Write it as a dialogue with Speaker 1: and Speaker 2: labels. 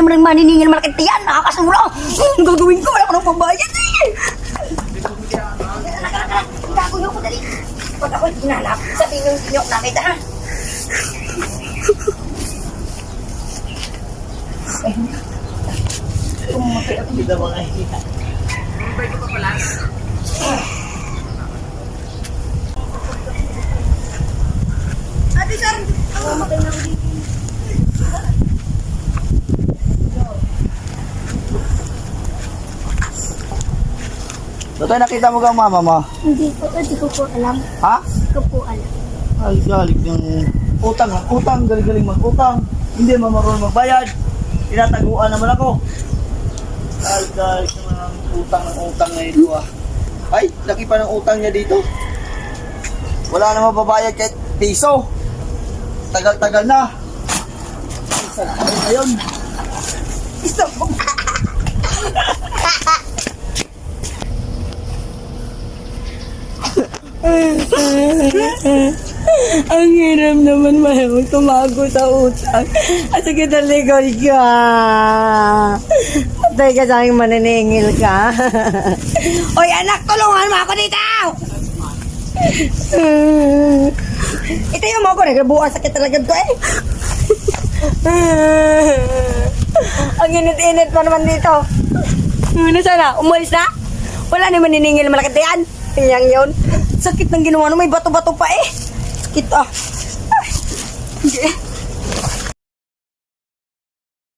Speaker 1: naman ang maniningil malaki tiyan. Nakakasura. Ang gagawin ko. Wala ko nang pambayad eh. Gaguyo ko dali. Pag ako'y ginanap, sabihin yung sinyo na kita ha.
Speaker 2: Hindi na mga hita. Mabay ko pa pala.
Speaker 1: Ate sir, mamatay na ako dito.
Speaker 2: Totoy, nakita mo ka ang mama mo?
Speaker 1: Hindi ko po alam.
Speaker 2: Ha?
Speaker 1: Hindi ko po alam.
Speaker 2: Ay, galing yung utang, galing mag-utang. Hindi marunong magbayad. Tinataguan naman ako. Ay, galing naman ang utang na ito ah. Ay, laki pa ng utang niya dito. Wala na mababayad kahit piso. Tagal-tagal na. Isa na kami ngayon. Isa po.
Speaker 3: Ang hirap naman mahal tumago sa utang. At sige, taligod ka. Patay ka sa aking maniningil ka. Oy, anak, tulungan mo ako dito! Ito yung mo ko, nagbukas sakit talaga ko eh. Ang init-init pa naman dito. Nasaan na? Umalis na? Wala naman maniningil malaki yan. Yang yun. Sakit ng ginawa no, may bato-bato pa eh. Sakit ah. Ay, hindi.